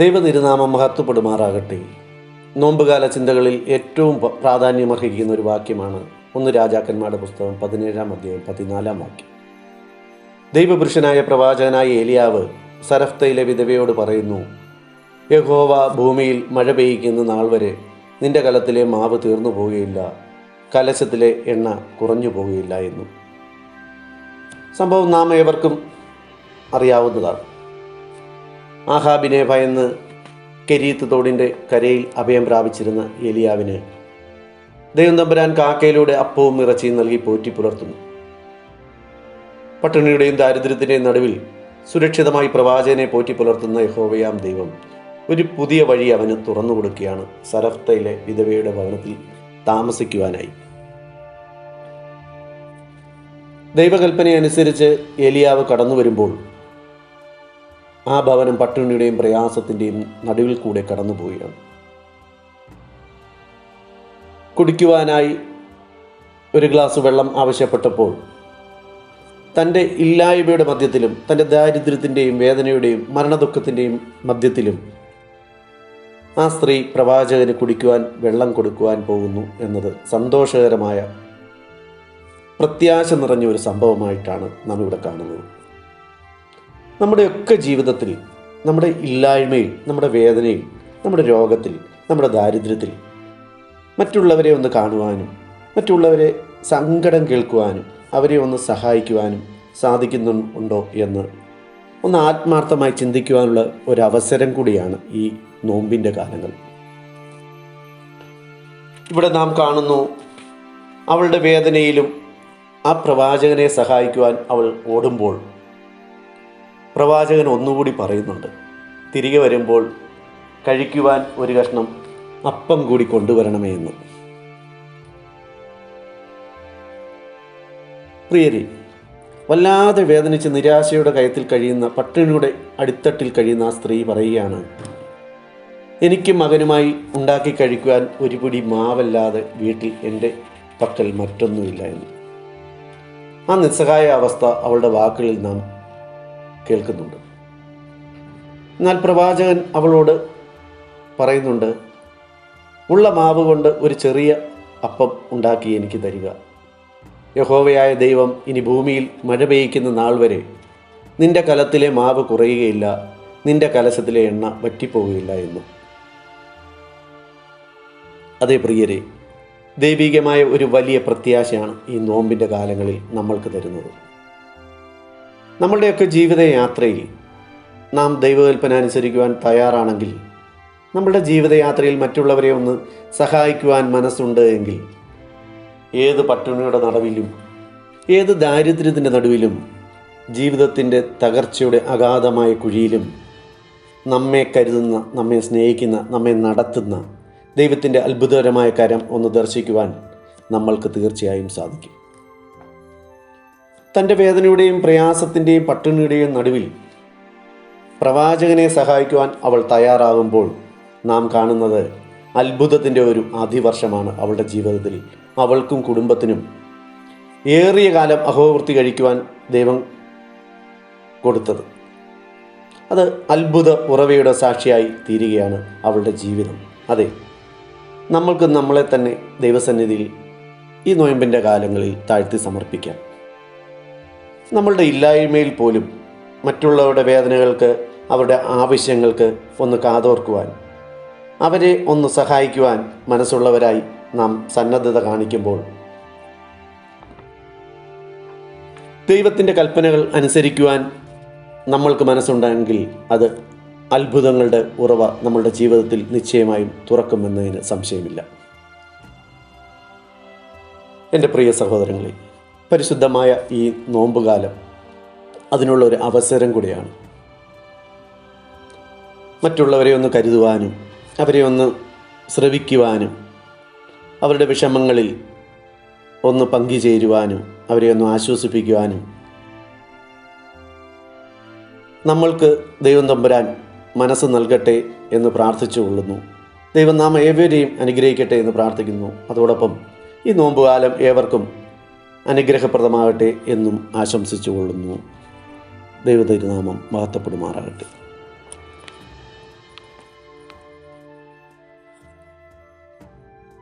ദൈവതിരുനാമം മഹത്വപ്പെടുമാറാകട്ടെ. നോമ്പുകാല ചിന്തകളിൽ ഏറ്റവും പ്രാധാന്യമർഹിക്കുന്ന ഒരു വാക്യമാണ് 1 രാജാക്കന്മാരുടെ പുസ്തകം 17-ാം അധ്യായം 14-ാം വാക്യം. ദൈവപുരുഷനായ പ്രവാചകനായ ഏലിയാവ് സരഫ്തയിലെ വിധവയോട് പറയുന്നു, യഹോവ ഭൂമിയിൽ മഴ പെയ്യിക്കുന്ന നാൾ വരെ നിന്റെ കലത്തിലെ മാവ് തീർന്നു പോവുകയില്ല, കലശത്തിലെ എണ്ണ കുറഞ്ഞു പോവുകയില്ല എന്നും. സംഭവം നാം ഏവർക്കും അറിയാവുന്നതാണ്. ആഹാബിനെ ഭയന്ന് കെരീത്ത് തോടിൻ്റെ കരയിൽ അഭയം പ്രാപിച്ചിരുന്ന ഏലിയാവിന് ദൈവം തമ്പുരാൻ കാക്കയിലൂടെ അപ്പവും ഇറച്ചിയും നൽകി പോറ്റി പുലർത്തുന്നു. പട്ടിണിയുടെയും ദാരിദ്ര്യത്തിൻ്റെയും നടുവിൽ സുരക്ഷിതമായി പ്രവാചകനെ പോറ്റി പുലർത്തുന്ന യഹോവയാം ദൈവം ഒരു പുതിയ വഴി അവന് തുറന്നു കൊടുക്കുകയാണ്. സരഫ്തയിലെ വിധവയുടെ ഭവനത്തിൽ താമസിക്കുവാനായി. ദൈവകൽപ്പനയനുസരിച്ച് ഏലിയാവ് കടന്നു വരുമ്പോൾ ആ ഭവനം പട്ടിണിയുടെയും പ്രയാസത്തിൻ്റെയും നടുവിൽ കൂടെ കടന്നുപോവുകയാണ്. കുടിക്കുവാനായി ഒരു ഗ്ലാസ് വെള്ളം ആവശ്യപ്പെട്ടപ്പോൾ തൻ്റെ ഇല്ലായ്മയുടെ മധ്യത്തിലും തൻ്റെ ദാരിദ്ര്യത്തിൻ്റെയും വേദനയുടെയും മരണദുഃഖത്തിൻ്റെയും മധ്യത്തിലും ആ സ്ത്രീ പ്രവാചകന് കുടിക്കുവാൻ വെള്ളം കൊടുക്കുവാൻ പോകുന്നു എന്നത് സന്തോഷകരമായ പ്രത്യാശ നിറഞ്ഞ ഒരു സംഭവമായിട്ടാണ് നാം ഇവിടെ കാണുന്നത്. നമ്മുടെയൊക്കെ ജീവിതത്തിൽ, നമ്മുടെ ഇല്ലായ്മയിൽ, നമ്മുടെ വേദനയിൽ, നമ്മുടെ രോഗത്തിൽ, നമ്മുടെ ദാരിദ്ര്യത്തിൽ മറ്റുള്ളവരെ ഒന്ന് കാണുവാനും മറ്റുള്ളവരെ സങ്കടം കേൾക്കുവാനും അവരെ ഒന്ന് സഹായിക്കുവാനും സാധിക്കുന്നുണ്ടോ എന്ന് ഒന്ന് ആത്മാർത്ഥമായി ചിന്തിക്കുവാനുള്ള ഒരവസരം കൂടിയാണ് ഈ നോമ്പിൻ്റെ കാലങ്ങൾ. ഇവിടെ നാം കാണുന്നു, അവളുടെ വേദനയിലും ആ പ്രവാചകനെ സഹായിക്കുവാൻ അവൾ ഓടുമ്പോൾ പ്രവാചകൻ ഒന്നുകൂടി പറയുന്നുണ്ട്, തിരികെ വരുമ്പോൾ കഴിക്കുവാൻ ഒരു കഷ്ണം അപ്പം കൂടി കൊണ്ടുവരണമേ എന്ന്. പ്രിയരെ, വല്ലാതെ വേദനിച്ച് നിരാശയുടെ കയത്തിൽ കഴിയുന്ന, പട്ടിണിയുടെ അടിത്തട്ടിൽ കഴിയുന്ന ആ സ്ത്രീ പറയുകയാണ്, എനിക്ക് മകനുമായി ഉണ്ടാക്കി കഴിക്കുവാൻ ഒരു പിടി മാവല്ലാതെ വീട്ടിൽ എൻ്റെ പക്കൽ മറ്റൊന്നുമില്ല എന്ന്. ആ നിസ്സഹായ അവസ്ഥ അവളുടെ വാക്കുകളിൽ നാം കേൾക്കുന്നുണ്ട്. എന്നാൽ പ്രവാചകൻ അവളോട് പറയുന്നുണ്ട്, ഉള്ള മാവ് കൊണ്ട് ഒരു ചെറിയ അപ്പം ഉണ്ടാക്കി എനിക്ക് തരിക. യഹോവയായ ദൈവം ഇനി ഭൂമിയിൽ മഴ പെയ്യിക്കുന്ന നാൾ വരെ നിന്റെ കലത്തിലെ മാവ് കുറയുകയില്ല, നിന്റെ കലശത്തിലെ എണ്ണ വറ്റിപ്പോവുകയില്ല എന്നു. അതേ പ്രിയരെ, ദൈവികമായ ഒരു വലിയ പ്രത്യാശയാണ് ഈ നോമ്പിൻ്റെ കാലങ്ങളിൽ നമ്മൾക്ക് തരുന്നത്. നമ്മളുടെയൊക്കെ ജീവിതയാത്രയിൽ നാം ദൈവകൽപ്പന അനുസരിക്കുവാൻ തയ്യാറാണെങ്കിൽ, നമ്മളുടെ ജീവിതയാത്രയിൽ മറ്റുള്ളവരെ ഒന്ന് സഹായിക്കുവാൻ മനസ്സുണ്ട് എങ്കിൽ, ഏത് പട്ടിണിയുടെ നടുവിലും ഏത് ദാരിദ്ര്യത്തിൻ്റെ നടുവിലും ജീവിതത്തിൻ്റെ തകർച്ചയുടെ അഗാധമായ കുഴിയിലും നമ്മെ കരുതുന്ന, നമ്മെ സ്നേഹിക്കുന്ന, നമ്മെ നടത്തുന്ന ദൈവത്തിൻ്റെ അത്ഭുതകരമായ കരം ഒന്ന് ദർശിക്കുവാൻ നമ്മൾക്ക് തീർച്ചയായും സാധിക്കും. തൻ്റെ വേദനയുടെയും പ്രയാസത്തിൻ്റെയും പട്ടിണിയുടെയും നടുവിൽ പ്രവാചകനെ സഹായിക്കുവാൻ അവൾ തയ്യാറാകുമ്പോൾ നാം കാണുന്നത് അത്ഭുതത്തിൻ്റെ ഒരു അതിവർഷമാണ് അവളുടെ ജീവിതത്തിൽ അവൾക്കും കുടുംബത്തിനും ഏറിയ കാലം അഹോവൃത്തി കഴിക്കുവാൻ ദൈവം കൊടുത്തത്. അത് അത്ഭുത ഉറവയുടെ സാക്ഷിയായി തീരുകയാണ് അവളുടെ ജീവിതം. അതെ, നമ്മൾക്ക് നമ്മളെ തന്നെ ദൈവസന്നിധിയിൽ ഈ നോയമ്പിൻ്റെ കാലങ്ങളിൽ താഴ്ത്തി സമർപ്പിക്കാം. നമ്മളുടെ ഇല്ലായ്മയിൽ പോലും മറ്റുള്ളവരുടെ വേദനകൾക്ക്, അവരുടെ ആവശ്യങ്ങൾക്ക് ഒന്ന് കാതോർക്കുവാൻ, അവരെ ഒന്ന് സഹായിക്കുവാൻ മനസ്സുള്ളവരായി നാം സന്നദ്ധത കാണിക്കുമ്പോൾ ദൈവത്തിൻ്റെ കൽപ്പനകൾ അനുസരിക്കുവാൻ നമ്മൾക്ക് മനസ്സുണ്ടെങ്കിൽ അത് അത്ഭുതങ്ങളുടെ ഉറവ നമ്മളുടെ ജീവിതത്തിൽ നിശ്ചയമായും തുറക്കുമെന്നതിന് സംശയമില്ല. എൻ്റെ പ്രിയ സഹോദരങ്ങളെ, പരിശുദ്ധമായ ഈ നോമ്പുകാലം അതിനുള്ളൊരു അവസരം കൂടിയാണ്. മറ്റുള്ളവരെ ഒന്ന് കരുതുവാനും അവരെ ഒന്ന് ശ്രവിക്കുവാനും അവരുടെ വിഷമങ്ങളിൽ ഒന്ന് പങ്കുചേരുവാനും അവരെ ഒന്ന് ആശ്വസിപ്പിക്കുവാനും നമ്മൾക്ക് ദൈവം തമ്പുരാൻ മനസ്സ് നൽകട്ടെ എന്ന് പ്രാർത്ഥിച്ചു കൊള്ളുന്നു. ദൈവം നാം ഏവരെയും അനുഗ്രഹിക്കട്ടെ എന്ന് പ്രാർത്ഥിക്കുന്നു. അതോടൊപ്പം ഈ നോമ്പുകാലം ഏവർക്കും അനുഗ്രഹപ്രദമാകട്ടെ എന്നും ആശംസിച്ചു കൊള്ളുന്നു. ദൈവതിരുനാമം മഹത്വപ്പെടുമാറാകട്ടെ.